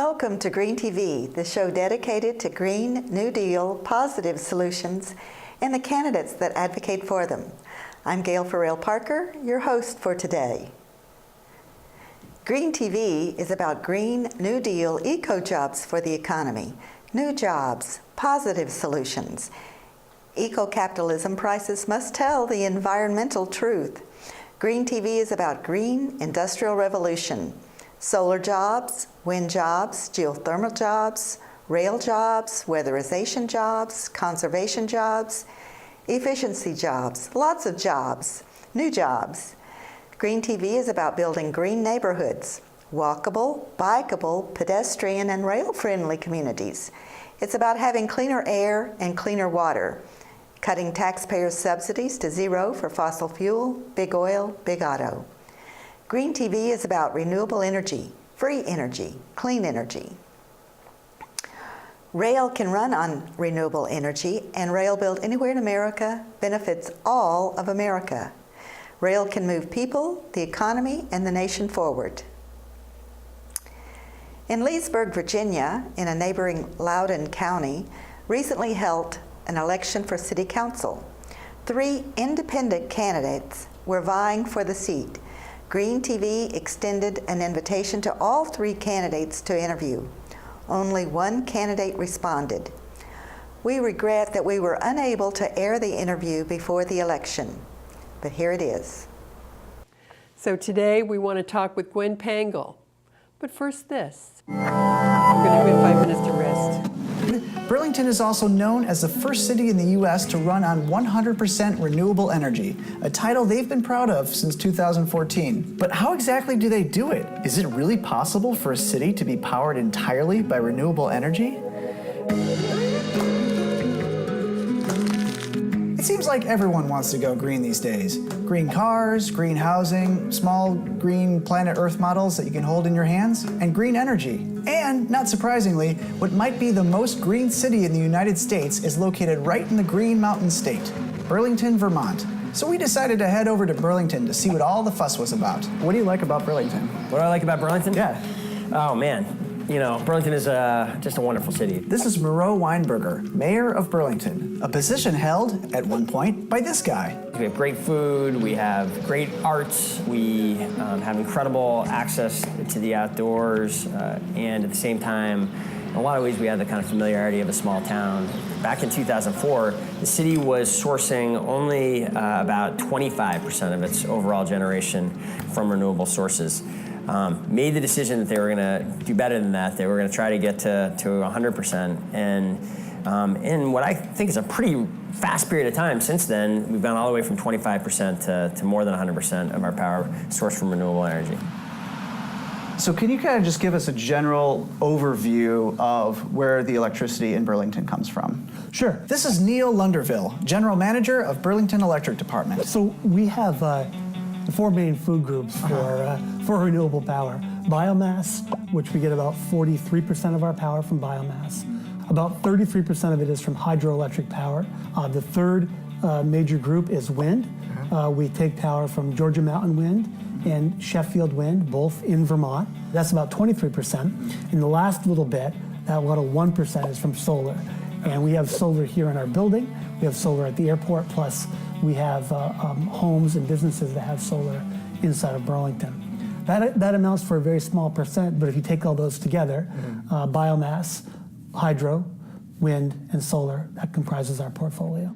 Welcome to Green TV, the show dedicated to Green New Deal positive solutions and the candidates that advocate for them. I'm Gail Parker, your host for today. Green TV is about Green New Deal eco-jobs for the economy, new jobs, positive solutions. Eco-capitalism prices must tell the environmental truth. Green TV is about green industrial revolution, solar jobs, wind jobs, geothermal jobs, rail jobs, weatherization jobs, conservation jobs, efficiency jobs, lots of jobs, new jobs. Green TV is about building green neighborhoods, walkable, bikeable, pedestrian, and rail-friendly communities. It's about having cleaner air and cleaner water, cutting taxpayers' subsidies to zero for fossil fuel, big oil, big auto. Green TV is about renewable energy, free energy, clean energy. Rail can run on renewable energy, and rail built anywhere in America benefits all of America. Rail can move people, the economy, and the nation forward. In Leesburg, Virginia, in a neighboring Loudoun County, recently held an election for city council. 3 independent candidates were vying for the seat. Green TV extended an invitation to all 3 candidates to interview. Only 1 candidate responded. We regret that we were unable to air the interview before the election, but here it is. So today we want to talk with Gwen Pangle. But first this. We're going to give 5 minutes to rest. Burlington is also known as the first city in the U.S. to run on 100% renewable energy, a title they've been proud of since 2014. But how exactly do they do it? Is it really possible for a city to be powered entirely by renewable energy? It seems like everyone wants to go green these days. Green cars, green housing, small green planet Earth models that you can hold in your hands, and green energy. And, not surprisingly, what might be the most green city in the United States is located right in the Green Mountain State, Burlington, Vermont. So we decided to head over to Burlington to see what all the fuss was about. What do you like about Burlington? What do I like about Burlington? Yeah. Oh, man. You know, Burlington is just a wonderful city. This is Moreau Weinberger, mayor of Burlington, a position held, at one point, by this guy. We have great food, we have great arts, we have incredible access to the outdoors, and at the same time, in a lot of ways, we have the kind of familiarity of a small town. Back in 2004, the city was sourcing only about 25% of its overall generation from renewable sources. Made the decision that they were going to do better than that. They were going to try to get to 100%. And in what I think is a pretty fast period of time since then, we've gone all the way from 25% to more than 100% of our power sourced from renewable energy. So can you kind of just give us a general overview of where the electricity in Burlington comes from? Sure. This is Neil Lunderville, General Manager of Burlington Electric Department. So we have the 4 main food groups for renewable power. Biomass, which we get about 43% of our power from biomass. About 33% of it is from hydroelectric power. The third major group is wind. We take power from Georgia Mountain Wind and Sheffield Wind, both in Vermont. That's about 23%. And the last little bit, that little 1% is from solar. And we have solar here in our building. We have solar at the airport, plus we have homes and businesses that have solar inside of Burlington. That amounts for a very small percent, but if you take all those together, biomass, hydro, wind, and solar, that comprises our portfolio.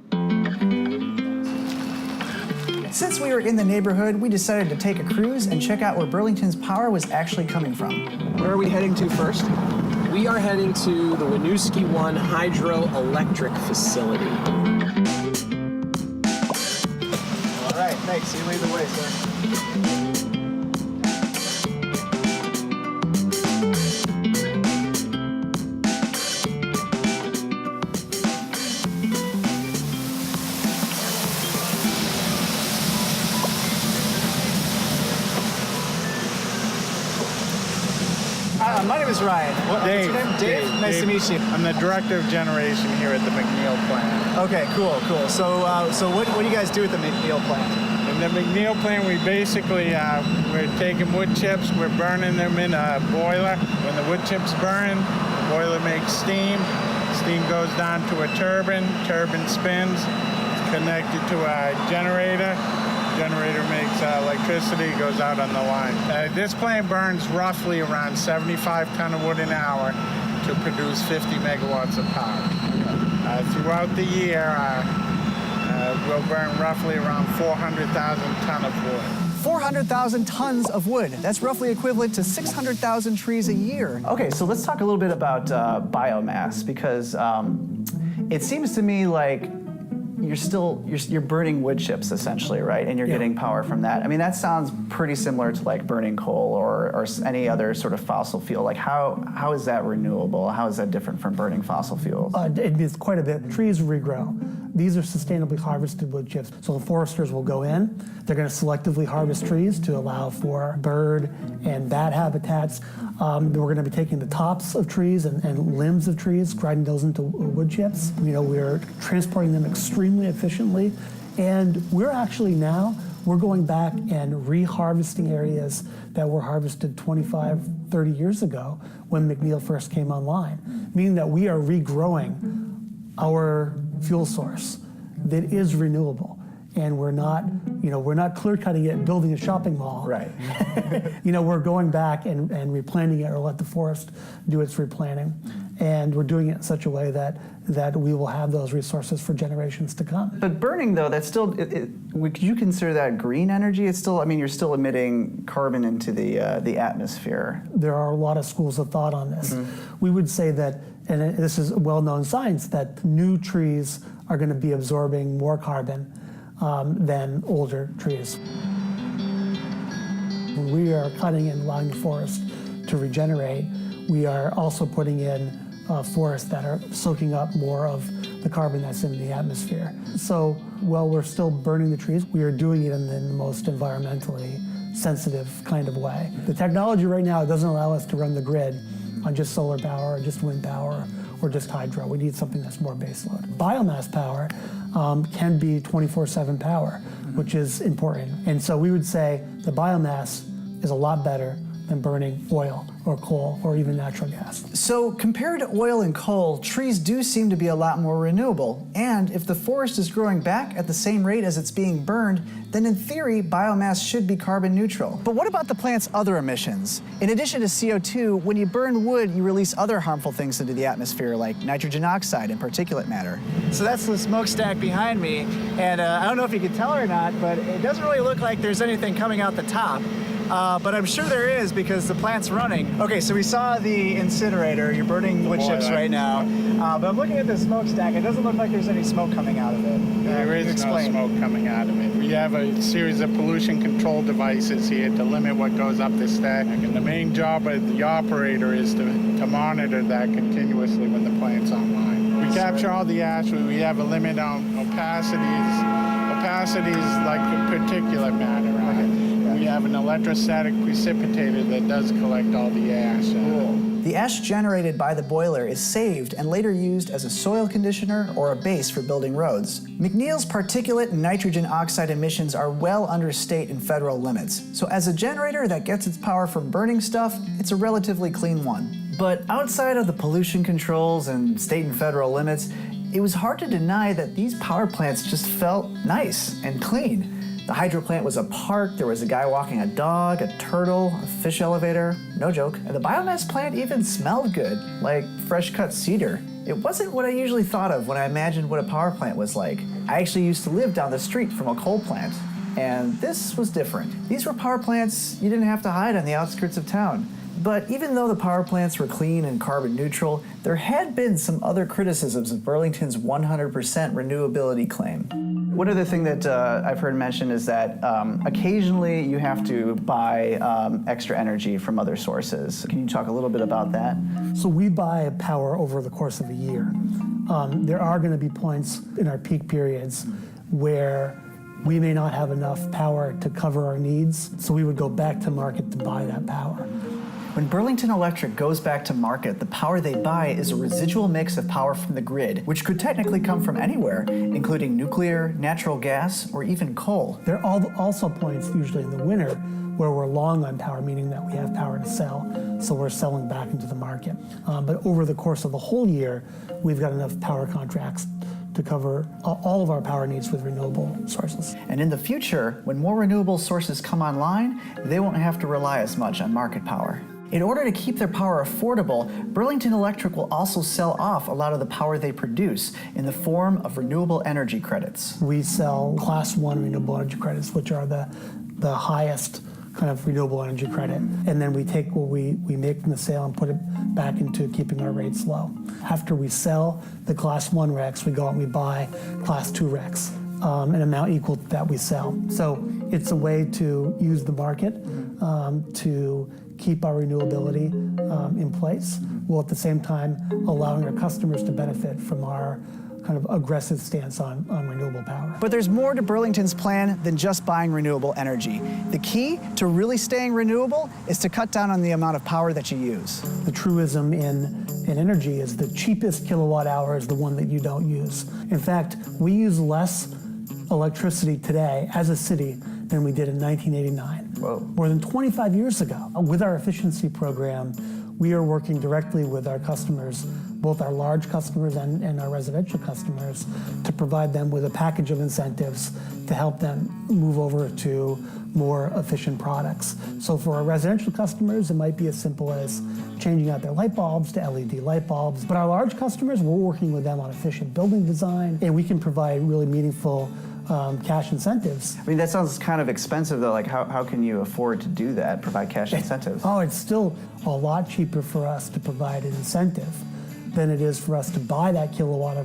Since we were in the neighborhood, we decided to take a cruise and check out where Burlington's power was actually coming from. Where are we heading to first? We are heading to the Winooski 1 hydroelectric facility. All right, thanks. You lead the way, sir. My name is Ryan. What's your name? Dave? Nice to meet you. I'm the Director of Generation here at the McNeil plant. Okay, cool. So what do you guys do at the McNeil plant? The In the McNeil plant, we basically, we're taking wood chips, we're burning them in a boiler. When the wood chips burn, the boiler makes steam. Steam goes down to a turbine. Turbine spins, it's connected to a generator. Generator makes electricity, goes out on the line. This plant burns roughly around 75 ton of wood an hour to produce 50 megawatts of power. Throughout the year, we'll burn roughly around 400,000 ton of wood. 400,000 tons of wood. That's roughly equivalent to 600,000 trees a year. Okay, so let's talk a little bit about biomass, because it seems to me like you're burning wood chips essentially, right? And you're getting power from that. I mean, that sounds pretty similar to like burning coal or any other sort of fossil fuel. Like how is that renewable? How is that different from burning fossil fuels? It is quite a bit. Trees regrow. These are sustainably harvested wood chips. So the foresters will go in, they're going to selectively harvest trees to allow for bird and bat habitats. We're going to be taking the tops of trees and limbs of trees, grinding those into wood chips. You know, we're transporting them extremely efficiently. And we're going back and re-harvesting areas that were harvested 25, 30 years ago when McNeil first came online, meaning that we are regrowing our fuel source that is renewable. And we're not clear cutting it, building a shopping mall. Right. We're going back and replanting it, or let the forest do its replanting. And we're doing it in such a way that we will have those resources for generations to come. But burning, though, that's still, would you consider that green energy? It's still, I mean, you're still emitting carbon into the atmosphere. There are a lot of schools of thought on this. We would say that, and this is well-known science, that new trees are going to be absorbing more carbon than older trees. When we are cutting and allowing the forest to regenerate, we are also putting in forests that are soaking up more of the carbon that's in the atmosphere. So while we're still burning the trees, we are doing it in the most environmentally sensitive kind of way. The technology right now doesn't allow us to run the grid on just solar power or just wind power or just hydro. We need something that's more baseload. Biomass power can be 24/7 power, which is important. And so we would say the biomass is a lot better than burning oil or coal or even natural gas. So compared to oil and coal, trees do seem to be a lot more renewable. And if the forest is growing back at the same rate as it's being burned, then in theory, biomass should be carbon neutral. But what about the plant's other emissions? In addition to CO2, when you burn wood, you release other harmful things into the atmosphere, like nitrogen oxide and particulate matter. So that's the smokestack behind me. And I don't know if you can tell or not, but it doesn't really look like there's anything coming out the top. But I'm sure there is because the plant's running. Okay, so we saw the incinerator. You're burning wood chips right now. But I'm looking at the smokestack. It doesn't look like there's any smoke coming out of it. There is no smoke coming out of it. We have a series of pollution control devices here to limit what goes up the stack. And the main job of the operator is to monitor that continuously when the plant's online. We capture all the ash. We have a limit on opacities. Opacity is like particulate matter on it. We have an electrostatic precipitator that does collect all the ash. The ash generated by the boiler is saved and later used as a soil conditioner or a base for building roads. McNeil's particulate and nitrogen oxide emissions are well under state and federal limits. So as a generator that gets its power from burning stuff, it's a relatively clean one. But outside of the pollution controls and state and federal limits, it was hard to deny that these power plants just felt nice and clean. The hydro plant was a park, there was a guy walking a dog, a turtle, a fish elevator, no joke. And the biomass plant even smelled good, like fresh cut cedar. It wasn't what I usually thought of when I imagined what a power plant was like. I actually used to live down the street from a coal plant, and this was different. These were power plants you didn't have to hide on the outskirts of town. But even though the power plants were clean and carbon neutral, there had been some other criticisms of Burlington's 100% renewability claim. One other thing that I've heard mentioned is that occasionally you have to buy extra energy from other sources. Can you talk a little bit about that? So we buy power over the course of a year. There are going to be points in our peak periods where we may not have enough power to cover our needs, so we would go back to market to buy that power. When Burlington Electric goes back to market, the power they buy is a residual mix of power from the grid, which could technically come from anywhere, including nuclear, natural gas, or even coal. There are also points, usually in the winter, where we're long on power, meaning that we have power to sell, so we're selling back into the market. But over the course of the whole year, we've got enough power contracts to cover all of our power needs with renewable sources. And in the future, when more renewable sources come online, they won't have to rely as much on market power. In order to keep their power affordable, Burlington Electric will also sell off a lot of the power they produce in the form of renewable energy credits. We sell Class 1 renewable energy credits, which are the highest kind of renewable energy credit. And then we take what we make from the sale and put it back into keeping our rates low. After we sell the Class 1 RECs, we go out and we buy Class 2 RECs, an amount equal to that we sell. So it's a way to use the market to keep our renewability in place, while at the same time allowing our customers to benefit from our kind of aggressive stance on renewable power. But there's more to Burlington's plan than just buying renewable energy. The key to really staying renewable is to cut down on the amount of power that you use. The truism in energy is the cheapest kilowatt hour is the one that you don't use. In fact, we use less electricity today as a city than we did in 1989. Whoa. More than 25 years ago. With our efficiency program, we are working directly with our customers, both our large customers and our residential customers, to provide them with a package of incentives to help them move over to more efficient products. So for our residential customers, it might be as simple as changing out their light bulbs to LED light bulbs. But our large customers, we're working with them on efficient building design, and we can provide really meaningful cash incentives. I mean, that sounds kind of expensive, though. Like, how can you afford to do that, provide cash incentives? Oh, it's still a lot cheaper for us to provide an incentive than it is for us to buy that kilowatt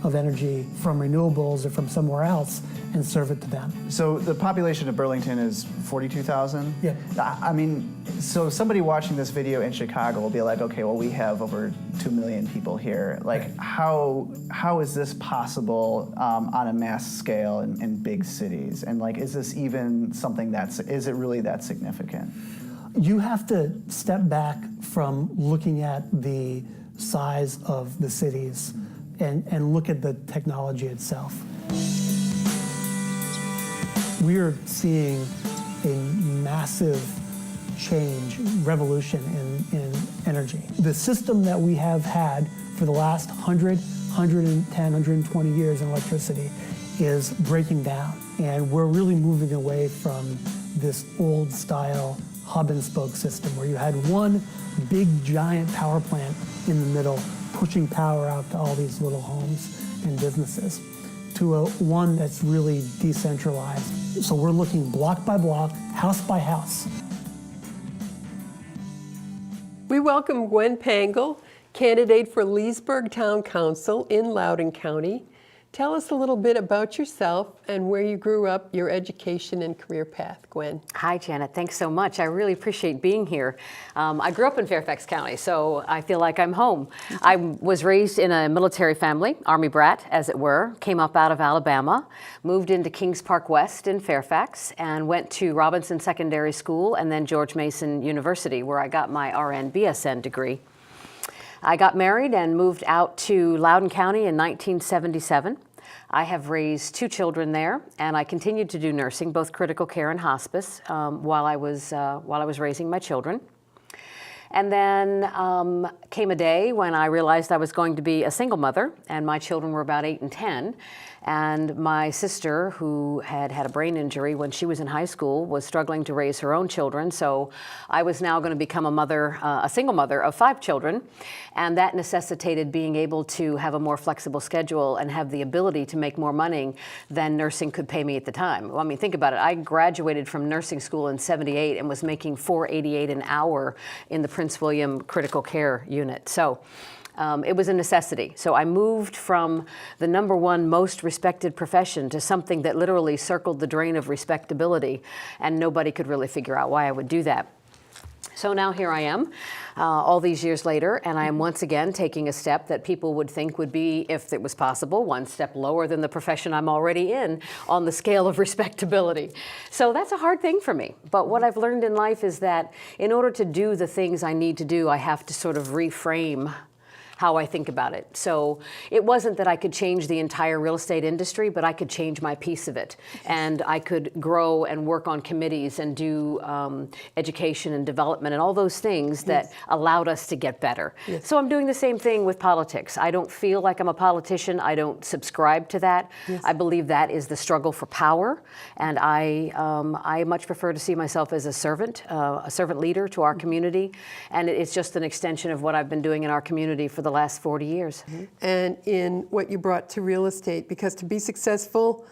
of energy from renewables or from somewhere else and serve it to them. So the population of Burlington is 42,000? Yeah. I mean, so somebody watching this video in Chicago will be like, okay, well, we have over 2 million people here. Like, Right. how is this possible on a mass scale in big cities? And like, is this even something is it really that significant? You have to step back from looking at the size of the cities and look at the technology itself. We are seeing a massive change, revolution in energy. The system that we have had for the last 100, 110, 120 years in electricity is breaking down. And we're really moving away from this old style hub and spoke system where you had one big giant power plant in the middle pushing power out to all these little homes and businesses, to one that's really decentralized. So we're looking block by block, house by house. We welcome Gwen Pangle, candidate for Leesburg Town Council in Loudoun County. Tell us a little bit about yourself and where you grew up, your education and career path, Gwen. Hi, Janet. Thanks so much. I really appreciate being here. I grew up in Fairfax County, so I feel like I'm home. I was raised in a military family, Army brat, as it were, came up out of Alabama, moved into Kings Park West in Fairfax, and went to Robinson Secondary School and then George Mason University, where I got my RN BSN degree. I got married and moved out to Loudoun County in 1977. I have raised 2 children there, and I continued to do nursing, both critical care and hospice, while I was raising my children. And then came a day when I realized I was going to be a single mother, and my children were about 8 and 10. And my sister, who had had a brain injury when she was in high school, was struggling to raise her own children. So I was now going to become a mother, a single mother of 5 children. And that necessitated being able to have a more flexible schedule and have the ability to make more money than nursing could pay me at the time. Well, I mean, think about it. I graduated from nursing school in '78 and was making $4.88 an hour in the Prince William Critical Care Unit. So it was a necessity. So I moved from the #1 most respected profession to something that literally circled the drain of respectability, and nobody could really figure out why I would do that. So now here I am, all these years later, and I am once again taking a step that people would think would be, if it was possible, one step lower than the profession I'm already in on the scale of respectability. So that's a hard thing for me. But what I've learned in life is that in order to do the things I need to do, I have to sort of reframe how I think about it. So it wasn't that I could change the entire real estate industry, but I could change my piece of it. And I could grow and work on committees and do education and development and all those things that allowed us to get better. So I'm doing the same thing with politics. I don't feel like I'm a politician. I don't subscribe to that. I believe that is the struggle for power. And I much prefer to see myself as a servant leader to our community. And it's just an extension of what I've been doing in our community for the last 40 years. And in what you brought to real estate, because to be successful,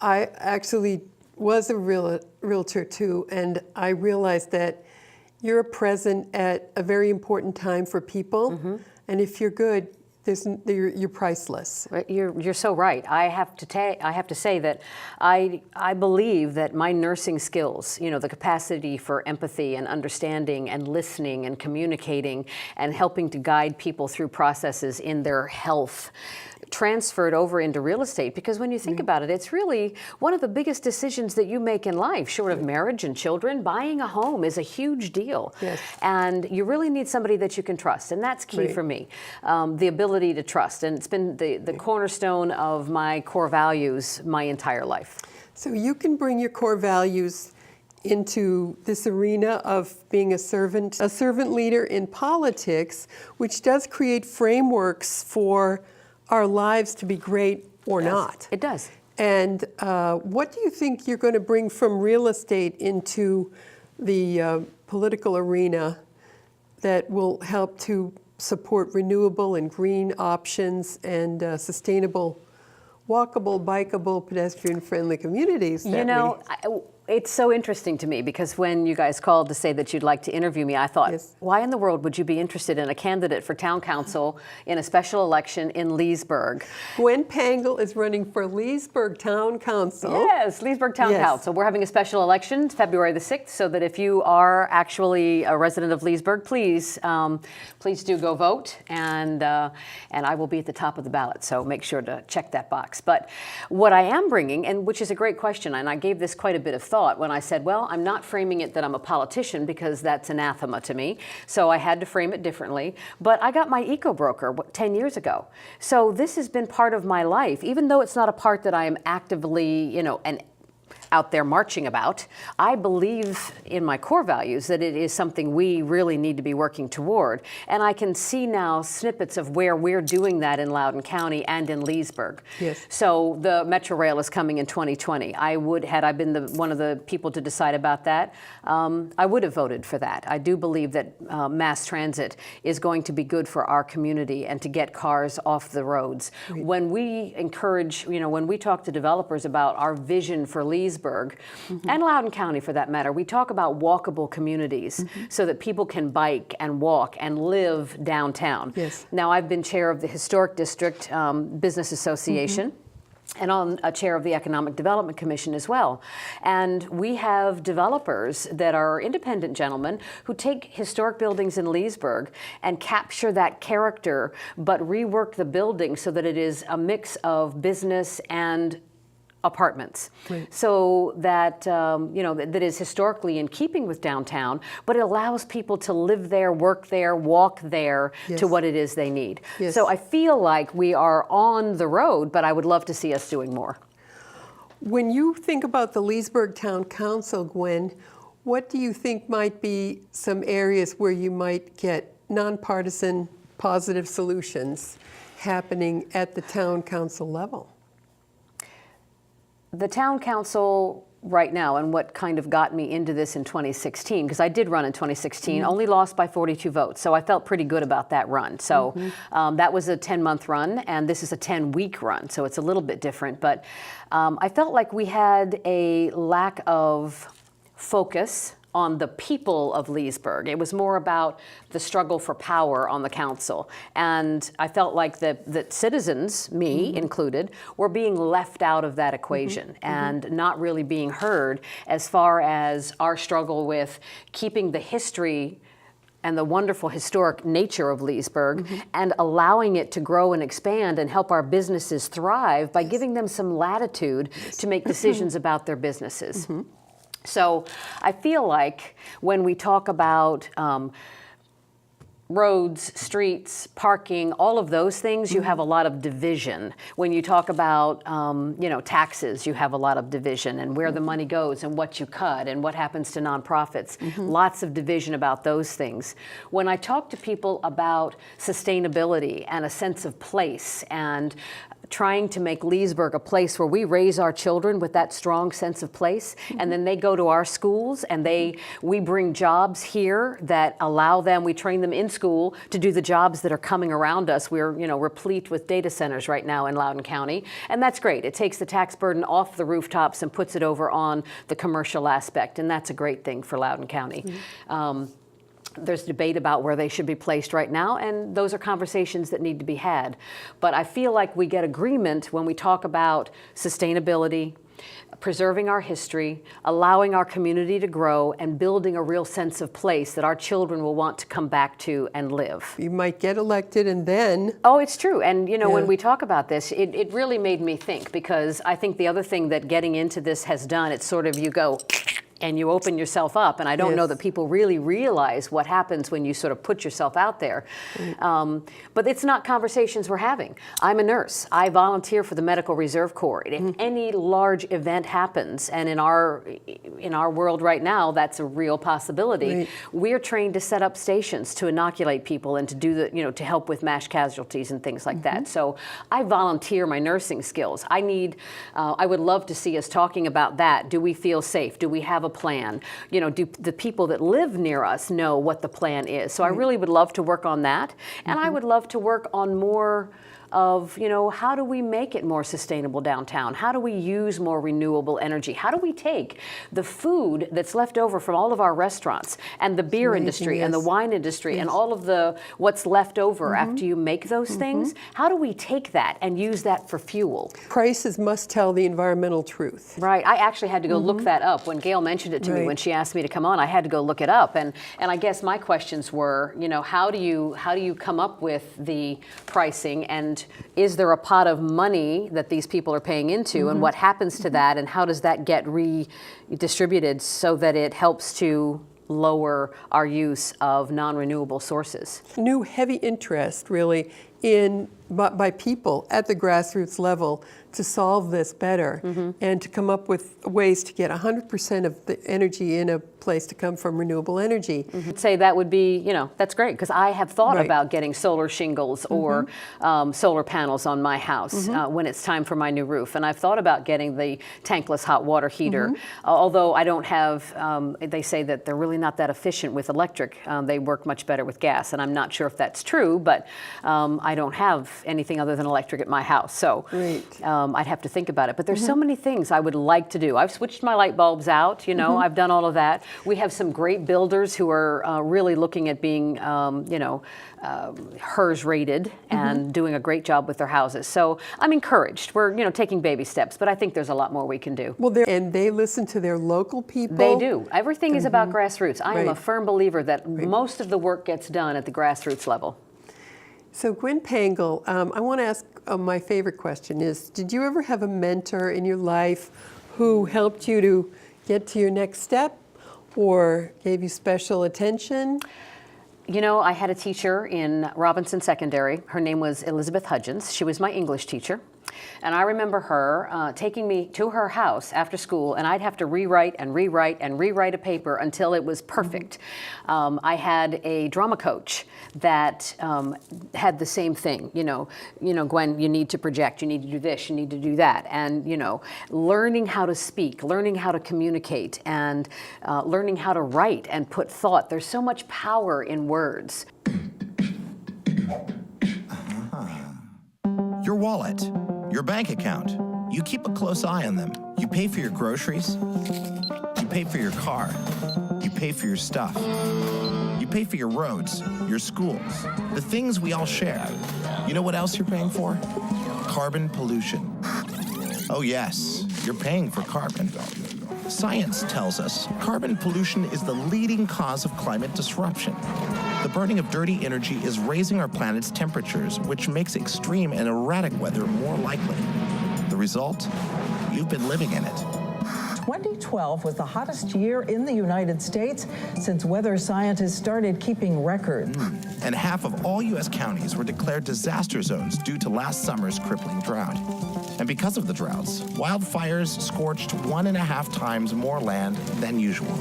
I actually was a realtor too, and I realized that you're present at a very important time for people, and if you're good, you're priceless. You're so right. I have to say that I believe that my nursing skills, the capacity for empathy and understanding and listening and communicating and helping to guide people through processes in their health, transferred over into real estate, because when you think about it, it's really one of the biggest decisions that you make in life, short of marriage and children. Buying a home is a huge deal. And you really need somebody that you can trust, and that's key for me, the ability to trust. And it's been the cornerstone of my core values my entire life. So you can bring your core values into this arena of being a servant leader in politics, which does create frameworks for our lives to be great or not. It does. And what do you think you're going to bring from real estate into the political arena that will help to support renewable and green options and sustainable, walkable, bikeable, pedestrian-friendly communities? It's so interesting to me, because when you guys called to say that you'd like to interview me, I thought, why in the world would you be interested in a candidate for town council in a special election in Leesburg? Gwen Pangle is running for Leesburg Town Council. Yes, Leesburg Town Council. We're having a special election February the 6th, so that if you are actually a resident of Leesburg, please do go vote, and I will be at the top of the ballot, so make sure to check that box. But what I am bringing, and which is a great question, and I gave this quite a bit of thought when I said, well, I'm not framing it that I'm a politician, because that's anathema to me. So I had to frame it differently. But I got my eco-broker 10 years ago. So this has been part of my life, even though it's not a part that I am actively, out there marching about. I believe in my core values that it is something we really need to be working toward. And I can see now snippets of where we're doing that in Loudoun County and in Leesburg. So the Metro Rail is coming in 2020. Had I been one of the people to decide about that, I would have voted for that. I do believe that mass transit is going to be good for our community and to get cars off the roads. When we encourage, when we talk to developers about our vision for Leesburg, and Loudoun County for that matter, we talk about walkable communities so that people can bike and walk and live downtown. Now, I've been chair of the Historic District Business Association. And on a chair of the Economic Development Commission as well. And we have developers that are independent gentlemen who take historic buildings in Leesburg and capture that character, but rework the building so that it is a mix of business and apartments, so that that is historically in keeping with downtown, but it allows people to live there, work there, walk there to what it is they need. So I feel like we are on the road, but I would love to see us doing more. When you think about the Leesburg Town Council, Gwen, what do you think might be some areas where you might get nonpartisan positive solutions happening at the town council level? The town council right now, and what kind of got me into this in 2016, because I did run in 2016, only lost by 42 votes, so I felt pretty good about that run. So that was a 10-month run, and this is a 10-week run, so it's a little bit different. But I felt like we had a lack of focus on the people of Leesburg. It was more about the struggle for power on the council. And I felt like that citizens, me included, were being left out of that equation and not really being heard as far as our struggle with keeping the history and the wonderful historic nature of Leesburg and allowing it to grow and expand and help our businesses thrive by giving them some latitude to make decisions about their businesses. So I feel like when we talk about roads, streets, parking, all of those things, you have a lot of division. When you talk about, taxes, you have a lot of division, and where the money goes and what you cut and what happens to nonprofits. Lots of division about those things. When I talk to people about sustainability and a sense of place and trying to make Leesburg a place where we raise our children with that strong sense of place, and then they go to our schools and we bring jobs here that allow them, we train them in school to do the jobs that are coming around us. We're replete with data centers right now in Loudoun County, and that's great. It takes the tax burden off the rooftops and puts it over on the commercial aspect, and that's a great thing for Loudoun County. There's debate about where they should be placed right now, and those are conversations that need to be had. But I feel like we get agreement when we talk about sustainability, preserving our history, allowing our community to grow, and building a real sense of place that our children will want to come back to and live. You might get elected and then... Oh, it's true. And when we talk about this, it really made me think, because I think the other thing that getting into this has done, it's sort of you go... and you open yourself up, and I don't know that people really realize what happens when you sort of put yourself out there. But it's not conversations we're having. I'm a nurse. I volunteer for the Medical Reserve Corps. If any large event happens, and in our world right now, that's a real possibility. We're trained to set up stations to inoculate people and to do to help with mass casualties and things like that. So I volunteer my nursing skills. I would love to see us talking about that. Do we feel safe? Do we have a plan? Do the people that live near us know what the plan is? So I really would love to work on that. And I would love to work on more of, how do we make it more sustainable downtown? How do we use more renewable energy? How do we take the food that's left over from all of our restaurants and the beer industry and the wine industry and all of what's left over after you make those things? How do we take that and use that for fuel? Prices must tell the environmental truth. Right. I actually had to go look that up. When Gail mentioned it to me, when she asked me to come on, I had to go look it up. And I guess my questions were, how do you come up with the pricing, and is there a pot of money that these people are paying into, and what happens to that, and how does that get redistributed so that it helps to lower our use of non-renewable sources? New heavy interest, really, by people at the grassroots level to solve this better and to come up with ways to get 100% of the energy in a place to come from renewable energy. I'd say that would be, that's great, because I have thought about getting solar shingles or solar panels on my house when it's time for my new roof. And I've thought about getting the tankless hot water heater, although I don't have, they say that they're really not that efficient with electric. They work much better with gas, and I'm not sure if that's true, but I don't have anything other than electric at my house. So I'd have to think about it. But there's so many things I would like to do. I've switched my light bulbs out, I've done all of that. We have some great builders who are really looking at being, HERS rated and doing a great job with their houses. So I'm encouraged. We're, taking baby steps, but I think there's a lot more we can do. Well, and they listen to their local people. They do. Everything is about grassroots. I am a firm believer that most of the work gets done at the grassroots level. So Gwen Pangle, I want to ask my favorite question is, did you ever have a mentor in your life who helped you to get to your next step or gave you special attention? I had a teacher in Robinson Secondary. Her name was Elizabeth Hudgens. She was my English teacher. And I remember her taking me to her house after school, and I'd have to rewrite a paper until it was perfect. I had a drama coach that had the same thing. Gwen, you need to project, you need to do this, you need to do that. And, learning how to speak, learning how to communicate, and learning how to write and put thought. There's so much power in words. Your wallet, your bank account. You keep a close eye on them. You pay for your groceries. You pay for your car. You pay for your stuff. You pay for your roads, your schools, the things we all share. You know what else you're paying for? Carbon pollution. Oh yes, you're paying for carbon. Science tells us carbon pollution is the leading cause of climate disruption. The burning of dirty energy is raising our planet's temperatures, which makes extreme and erratic weather more likely. The result? You've been living in it. 2012 was the hottest year in the United States since weather scientists started keeping records. And half of all U.S. counties were declared disaster zones due to last summer's crippling drought. And because of the droughts, wildfires scorched 1.5 times more land than usual.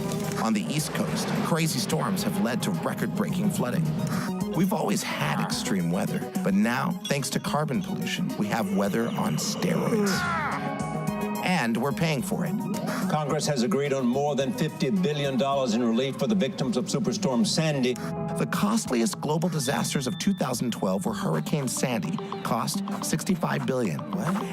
On the East Coast, crazy storms have led to record-breaking flooding. We've always had extreme weather, but now, thanks to carbon pollution, we have weather on steroids. And we're paying for it. Congress has agreed on more than $50 billion in relief for the victims of Superstorm Sandy. The costliest global disasters of 2012 were Hurricane Sandy, cost $65 billion.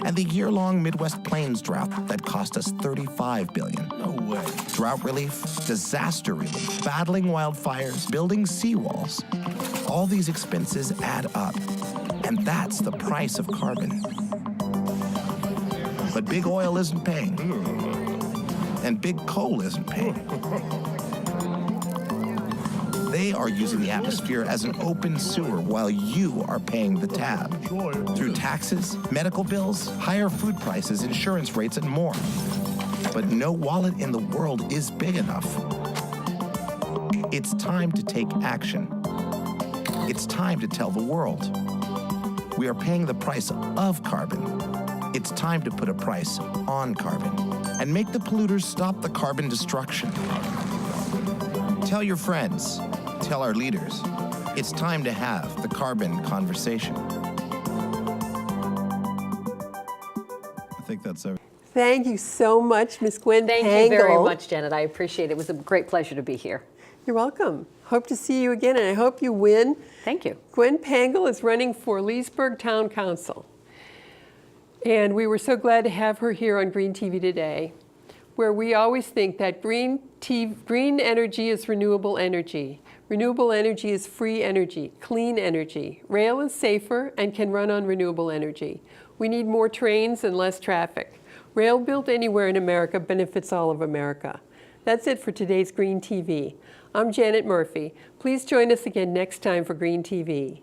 And the year-long Midwest Plains drought that cost us $35 billion. No way. Drought relief, disaster relief, battling wildfires, building seawalls. All these expenses add up. And that's the price of carbon. But big oil isn't paying. And big coal isn't paying. They are using the atmosphere as an open sewer while you are paying the tab. Through taxes, medical bills, higher food prices, insurance rates, and more. But no wallet in the world is big enough. It's time to take action. It's time to tell the world. We are paying the price of carbon. It's time to put a price on carbon and make the polluters stop the carbon destruction. Tell your friends, tell our leaders, it's time to have the carbon conversation. I think that's everything. Thank you so much, Ms. Gwen Pangle. Thank you very much, Janet. I appreciate it. It was a great pleasure to be here. You're welcome. Hope to see you again, and I hope you win. Thank you. Gwen Pangle is running for Leesburg Town Council. And we were so glad to have her here on Green TV today, where we always think that green energy is renewable energy. Renewable energy is free energy, clean energy. Rail is safer and can run on renewable energy. We need more trains and less traffic. Rail built anywhere in America benefits all of America. That's it for today's Green TV. I'm Janet Murphy. Please join us again next time for Green TV.